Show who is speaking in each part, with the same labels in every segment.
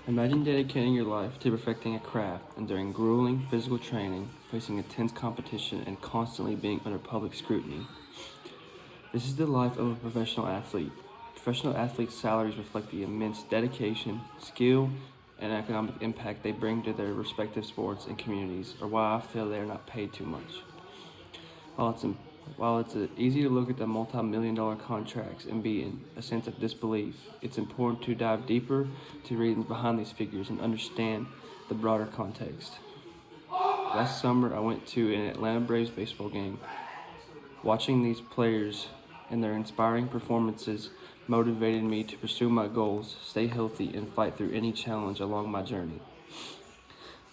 Speaker 1: Imagine dedicating your life to perfecting a craft, enduring grueling physical training, facing intense competition, and constantly being under public scrutiny. This is the life of a professional athlete. Professional athletes' salaries reflect the immense dedication, skill, and economic impact they bring to their respective sports and communities, or why I feel they are not paid too much. While it's, while it's easy to look at the multi-million-dollar contracts and be in a sense of disbelief, it's important to dive deeper to reasons behind these figures and understand the broader context. Last summer, I went to an Atlanta Braves baseball game. Watching these players and their inspiring performances motivated me to pursue my goals, stay healthy, and fight through any challenge along my journey.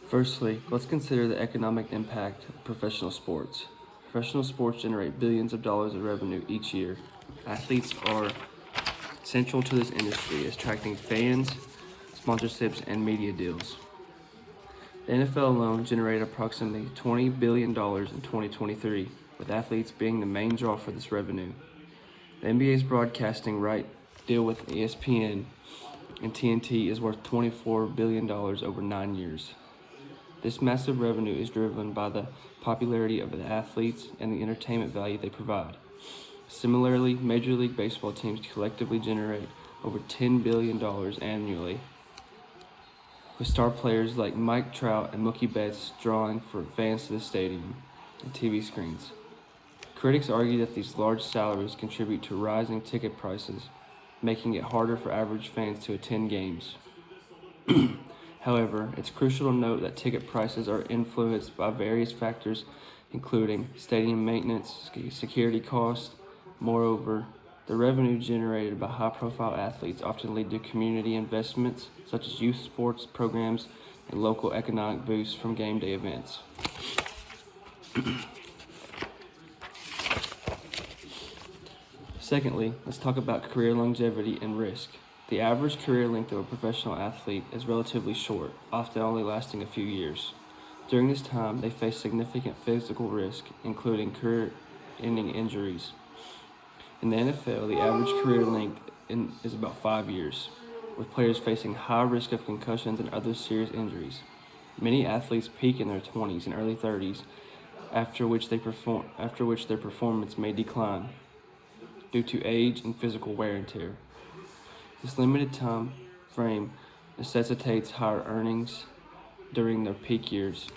Speaker 1: Firstly, let's consider the economic impact of professional sports. Professional sports generate billions of dollars of revenue each year. Athletes are central to this industry, attracting fans, sponsorships, and media deals. The NFL alone generated approximately $20 billion in 2023, with athletes being the main draw for this revenue. The NBA's broadcasting right deal with ESPN and TNT is worth $24 billion over 9 years. This massive revenue is driven by the popularity of the athletes and the entertainment value they provide. Similarly, Major League Baseball teams collectively generate over $10 billion annually, with star players like Mike Trout and Mookie Betts drawing for fans to the stadium and TV screens. Critics argue that these large salaries contribute to rising ticket prices, making it harder for average fans to attend games. However, it's crucial to note that ticket prices are influenced by various factors, including stadium maintenance, security costs. Moreover, the revenue generated by high-profile athletes often lead to community investments, such as youth sports programs and local economic boosts from game day events. Secondly, let's talk about career longevity and risk. The average career length of a professional athlete is relatively short, often only lasting a few years. During this time, they face significant physical risk, including career-ending injuries. In the NFL, the average career length is about 5 years, with players facing high risk of concussions and other serious injuries. Many athletes peak in their 20s and early 30s, after which their performance may decline due to age and physical wear and tear. This limited time frame necessitates higher earnings during their peak years.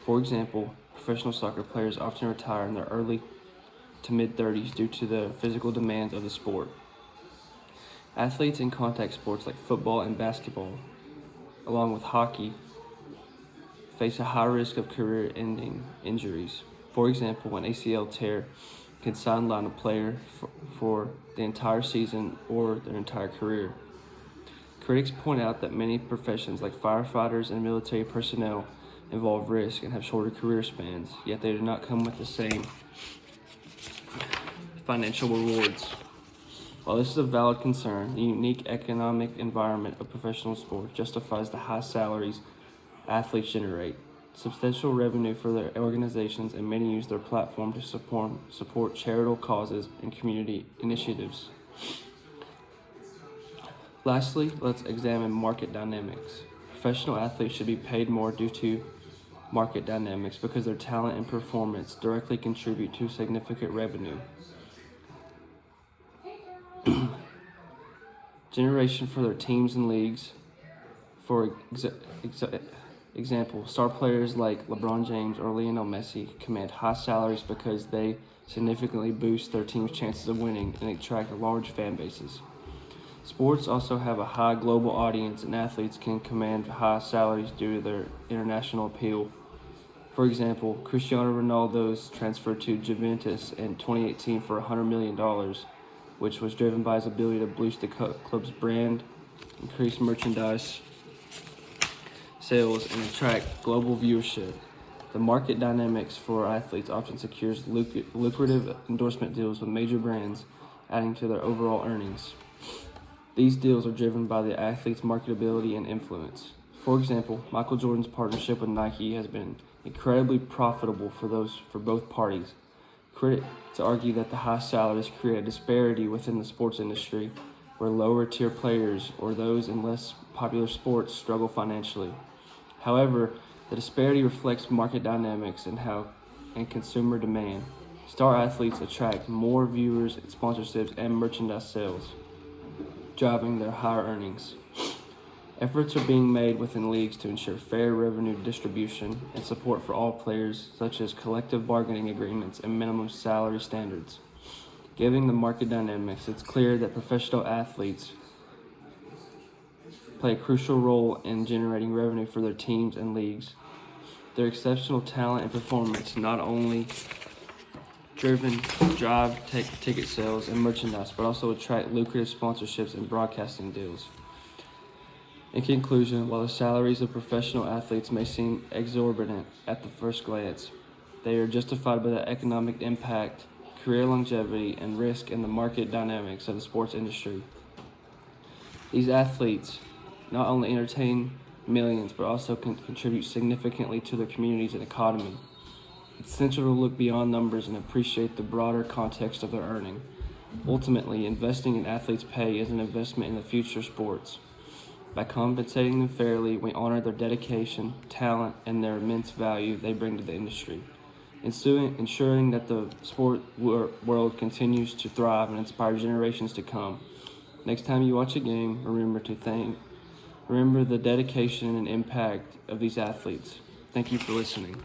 Speaker 1: For example, professional soccer players often retire in their early to mid-30s due to the physical demands of the sport. Athletes in contact sports like football and basketball, along with hockey, face a high risk of career-ending injuries. For example, an ACL tear can sideline a player for the entire season or their entire career. Critics point out that many professions like firefighters and military personnel involve risk and have shorter career spans, yet they do not come with the same financial rewards. While this is a valid concern, the unique economic environment of professional sports justifies the high salaries athletes generate. Substantial revenue for their organizations, and many use their platform to support charitable causes and community initiatives. Lastly, let's examine market dynamics. Professional athletes should be paid more due to market dynamics because their talent and performance directly contribute to significant revenue. Generation for their teams and leagues. For example, star players like LeBron James or Lionel Messi command high salaries because they significantly boost their team's chances of winning and attract large fan bases. Sports also have a high global audience, and athletes can command high salaries due to their international appeal. For example, Cristiano Ronaldo's transfer to Juventus in 2018 for $100 million, which was driven by his ability to boost the club's brand, increase merchandise sales, and attract global viewership. The market dynamics for athletes often secures lucrative endorsement deals with major brands, adding to their overall earnings. These deals are driven by the athlete's marketability and influence. For example, Michael Jordan's partnership with Nike has been incredibly profitable for both parties. Critics argue that the high salaries create a disparity within the sports industry, where lower tier players or those in less popular sports struggle financially. However, the disparity reflects market dynamics and consumer demand. Star athletes attract more viewers, sponsorships, and merchandise sales, driving their higher earnings. Efforts are being made within leagues to ensure fair revenue distribution and support for all players, such as collective bargaining agreements and minimum salary standards. Given the market dynamics, it's clear that professional athletes play a crucial role in generating revenue for their teams and leagues. Their exceptional talent and performance not only drive ticket sales and merchandise, but also attract lucrative sponsorships and broadcasting deals. In conclusion, while the salaries of professional athletes may seem exorbitant at the first glance, they are justified by the economic impact, career longevity, and risk in the market dynamics of the sports industry. These athletes not only entertain millions, but also can contribute significantly to their communities and economy. It's essential to look beyond numbers and appreciate the broader context of their earning. Ultimately, investing in athletes' pay is an investment in the future of sports. By compensating them fairly, we honor their dedication, talent, and their immense value they bring to the industry, ensuring that the sport world continues to thrive and inspire generations to come. Next time you watch a game, remember the dedication and impact of these athletes. Thank you for listening.